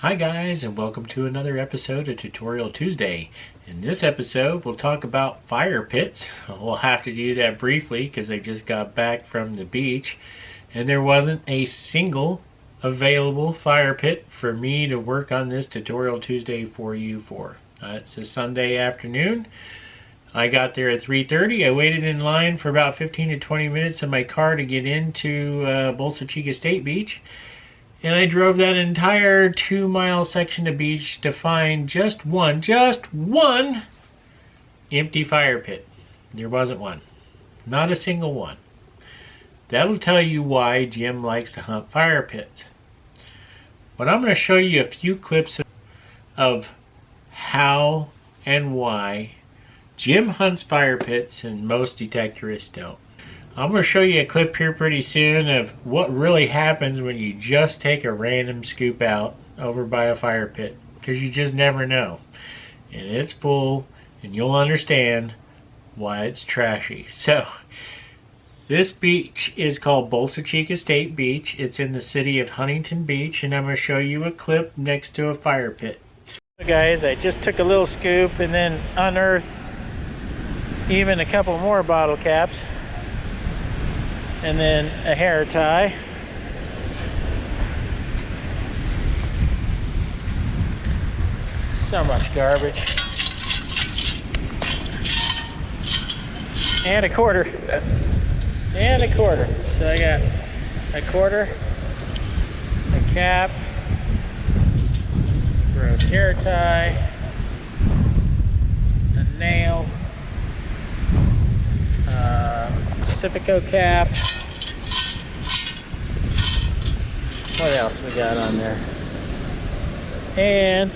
Hi guys, and welcome to another episode of Tutorial Tuesday. In this episode we'll talk about fire pits. We'll have to do that briefly because I just got back from the beach and there wasn't a single available fire pit for me to work on this Tutorial Tuesday for you for. It's a Sunday afternoon. I got there at 3:30. I waited in line for about 15 to 20 minutes in my car to get into Bolsa Chica State Beach. And I drove that entire 2-mile section of beach to find just one empty fire pit. There wasn't one. Not a single one. That'll tell you why Jim likes to hunt fire pits. But I'm going to show you a few clips of how and why Jim hunts fire pits and most detectorists don't. I'm going to show you a clip here pretty soon of what really happens when you just take a random scoop out over by a fire pit, because you just never know. And it's full, and you'll understand why it's trashy. So, this beach is called Bolsa Chica State Beach. It's in the city of Huntington Beach, and I'm going to show you a clip next to a fire pit. So guys, I just took a little scoop and then unearthed even a couple more bottle caps. And then a hair tie. So much garbage. And a quarter. And a quarter. So I got a quarter, a cap, gross hair tie, a nail, Pacifico cap. What else we got on there? And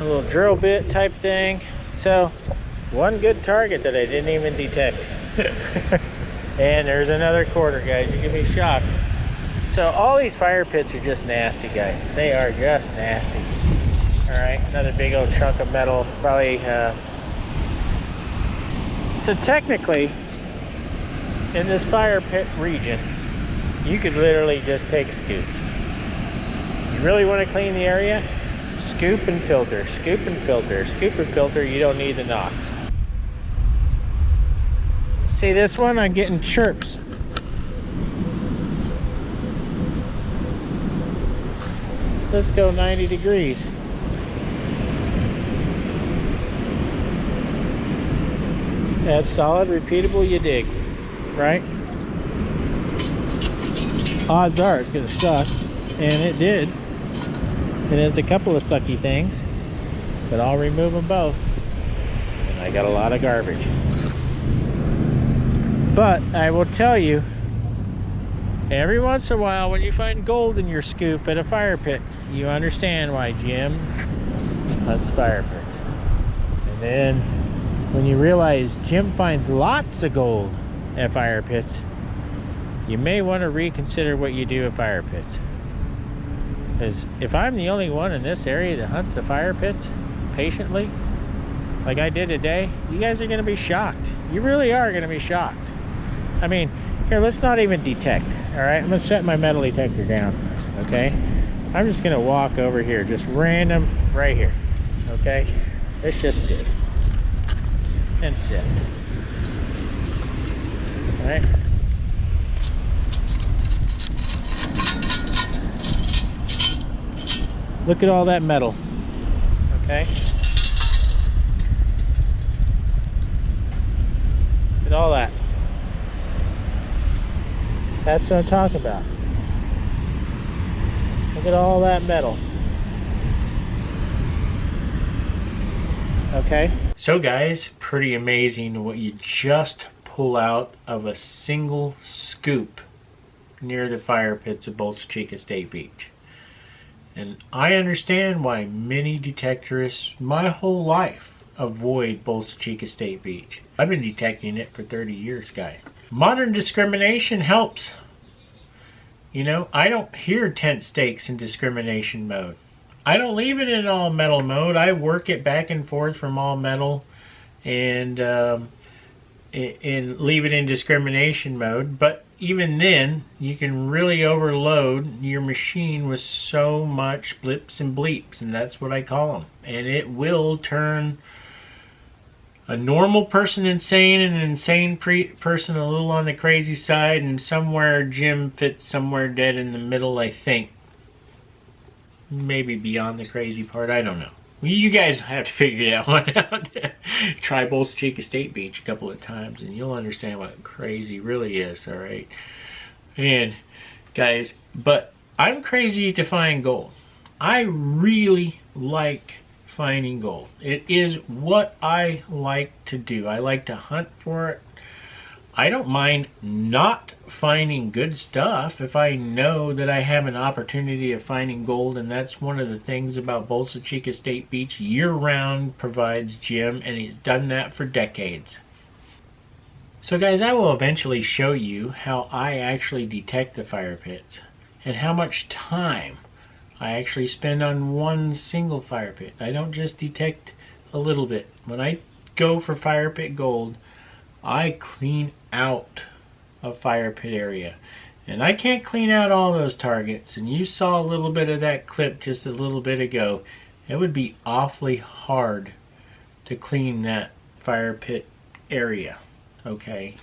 a little drill bit type thing. So one good target that I didn't even detect. And there's another quarter, guys. You can be shocked. So all these fire pits are just nasty, guys. They are just nasty. All right, another big old chunk of metal, probably. So technically, in this fire pit region, you could literally just take scoops. You really want to clean the area? Scoop and filter, scoop and filter, scoop and filter. You don't need the knocks. See this one? I'm getting chirps. Let's go 90 degrees. That's solid, repeatable, you dig, right? Odds are it's gonna suck, and it did. It has a couple of sucky things, but I'll remove them both. And I got a lot of garbage. But I will tell you, every once in a while when you find gold in your scoop at a fire pit, you understand why Jim hunts fire pits. And then when you realize Jim finds lots of gold at fire pits, you may want to reconsider what you do at fire pits. Because if I'm the only one in this area that hunts the fire pits patiently, like I did today, you guys are going to be shocked. You really are going to be shocked. I mean, here, let's not even detect. All right, I'm going to set my metal detector down. Okay, I'm just going to walk over here, just random right here. Okay, let's just dig and sit. All right. Look at all that metal. Okay. Look at all that. That's what I'm talking about. Look at all that metal. Okay. So guys, pretty amazing what you just pull out of a single scoop near the fire pits of Bolsa Chica State Beach. And I understand why many detectorists my whole life avoid Bolsa Chica State Beach. I've been detecting it for 30 years, guys. Modern discrimination helps. You know, I don't hear tent stakes in discrimination mode. I don't leave it in all metal mode. I work it back and forth from all metal and leave it in discrimination mode. But even then, you can really overload your machine with so much blips and bleeps, and that's what I call them. And it will turn a normal person insane and an insane person a little on the crazy side, and somewhere Jim fits somewhere dead in the middle, I think. Maybe beyond the crazy part, I don't know. You guys have to figure that one out. Try Bolsa Chica State Beach a couple of times and you'll understand what crazy really is, alright? And guys, but I'm crazy to find gold. I really like finding gold. It is what I like to do. I like to hunt for it. I don't mind not finding good stuff if I know that I have an opportunity of finding gold, and that's one of the things about Bolsa Chica State Beach year-round provides Jim, and he's done that for decades. So guys, I will eventually show you how I actually detect the fire pits and how much time I actually spend on one single fire pit. I don't just detect a little bit. When I go for fire pit gold, I clean out a fire pit area, and I can't clean out all those targets, and you saw a little bit of that clip just a little bit ago. It would be awfully hard to clean that fire pit area. Okay,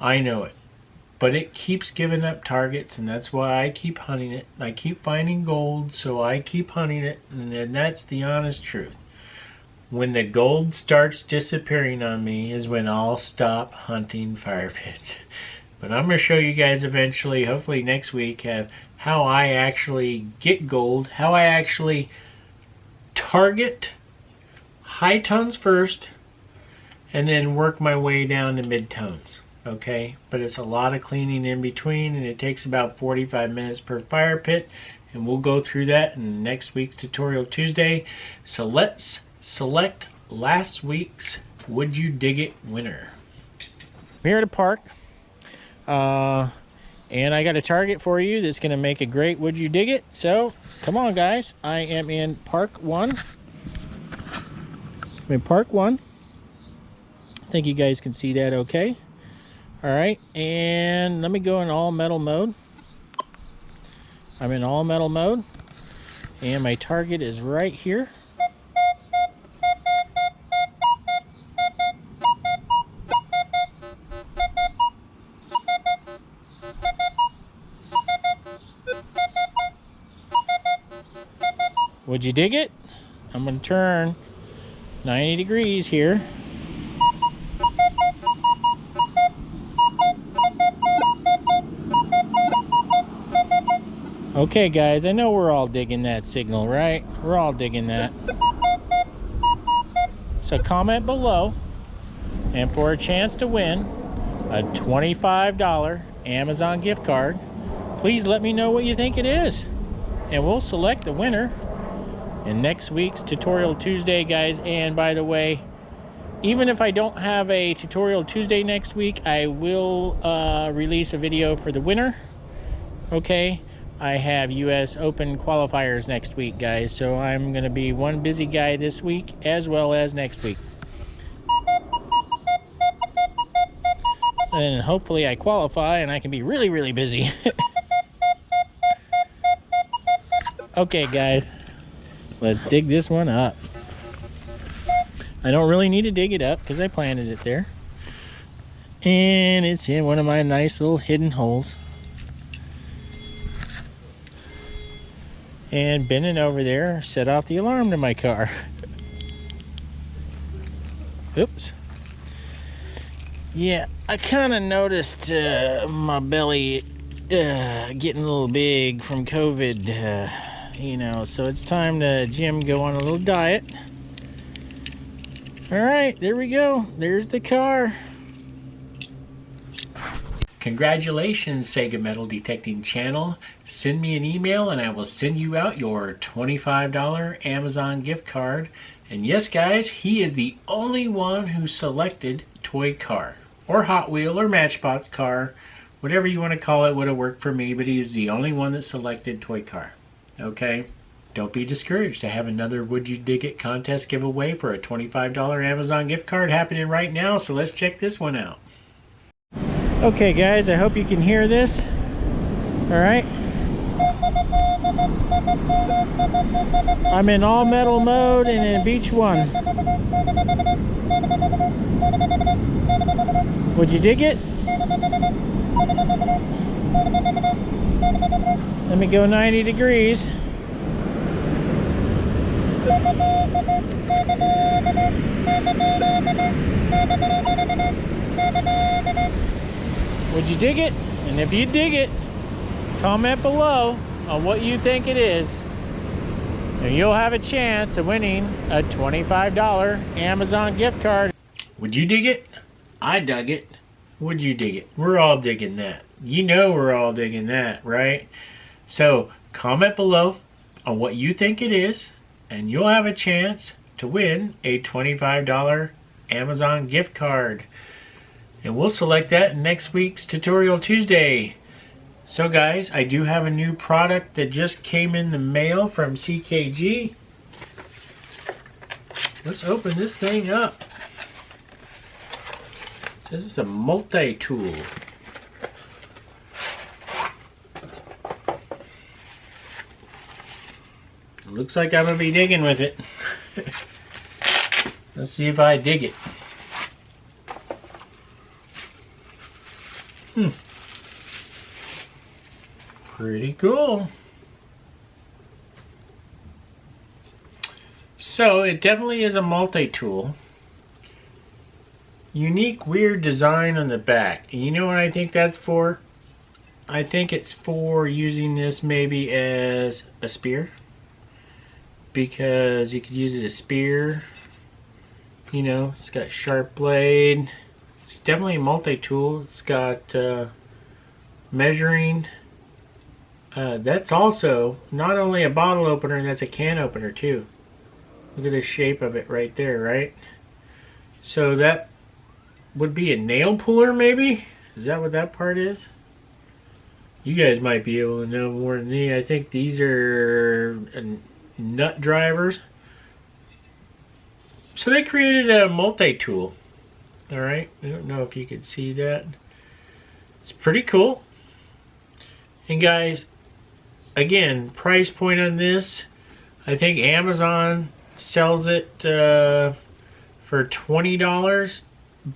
I know it, but it keeps giving up targets, and that's why I keep hunting it. I keep finding gold, so I keep hunting it, and that's the honest truth. When the gold starts disappearing on me is when I'll stop hunting fire pits. But I'm going to show you guys eventually, hopefully next week, how I actually get gold, how I actually target high tones first, and then work my way down to mid tones. Okay, but it's a lot of cleaning in between, and it takes about 45 minutes per fire pit, and we'll go through that in next week's Tutorial Tuesday. So let's select last week's Would You Dig It winner. I'm here at a park, and I got a target for you that's going to make a great Would You Dig It. So come on guys, I am in Park 1. I'm in Park 1. I think you guys can see that okay. Alright, and let me go in all metal mode. I'm in all metal mode, and my target is right here. Would you dig it? I'm going to turn 90 degrees here. Okay guys, I know we're all digging that signal, right? We're all digging that. So comment below, and for a chance to win a $25 Amazon gift card, please let me know what you think it is, and we'll select the winner in next week's Tutorial Tuesday, guys. And by the way, even if I don't have a Tutorial Tuesday next week, I will release a video for the winner. Okay, I have US Open qualifiers next week, guys, so I'm gonna be one busy guy this week as well as next week. And hopefully I qualify and I can be really, really busy. Okay guys, let's dig this one up. I don't really need to dig it up because I planted it there. And it's in one of my nice little hidden holes. And bending over there, set off the alarm to my car. Oops. Yeah, I kind of noticed my belly getting a little big from COVID. You know, so it's time to Jim go on a little diet. All right, there we go. There's the car. Congratulations, Sega Metal Detecting Channel. Send me an email and I will send you out your $25 Amazon gift card. And yes, guys, he is the only one who selected toy car or Hot Wheel or Matchbox car. Whatever you want to call it would have worked for me, but he is the only one that selected toy car. Okay? Don't be discouraged. I have another Would You Dig It contest giveaway for a $25 Amazon gift card happening right now, so let's check this one out. Okay guys, I hope you can hear this. Alright. I'm in all metal mode and in beach 1. Would you dig it? Let me go 90 degrees. Would you dig it? And if you dig it, comment below on what you think it is, and you'll have a chance of winning a $25 Amazon gift card. Would you dig it? I dug it. Would you dig it? We're all digging that. You know we're all digging that, right? So comment below on what you think it is, and you'll have a chance to win a $25 Amazon gift card. And we'll select that in next week's Tutorial Tuesday. So guys, I do have a new product that just came in the mail from CKG. Let's open this thing up. It says it's a multi-tool. It looks like I'm going to be digging with it. Let's see if I dig it. Pretty cool. So it definitely is a multi-tool. Unique weird design on the back. And you know what I think that's for? I think it's for using this maybe as a spear. Because you could use it as a spear. You know, it's got a sharp blade. It's definitely a multi-tool. It's got measuring. That's also not only a bottle opener, that's a can opener too. Look at the shape of it right there, right? So that would be a nail puller maybe? Is that what that part is? You guys might be able to know more than me. I think these are nut drivers. So they created a multi-tool. Alright, I don't know if you can see that. It's pretty cool. And guys, again, price point on this, I think Amazon sells it for $20,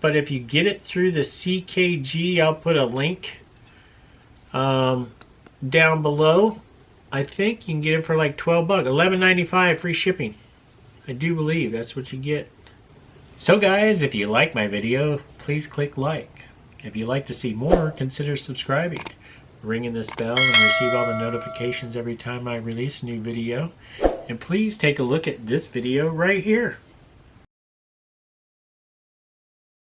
but if you get it through the CKG, I'll put a link down below. I think you can get it for like 12 bucks, $11.95 free shipping. I do believe that's what you get. So guys, if you like my video, please click like. If you'd like to see more, consider subscribing, ringing this bell, and receive all the notifications every time I release a new video. And please take a look at this video right here.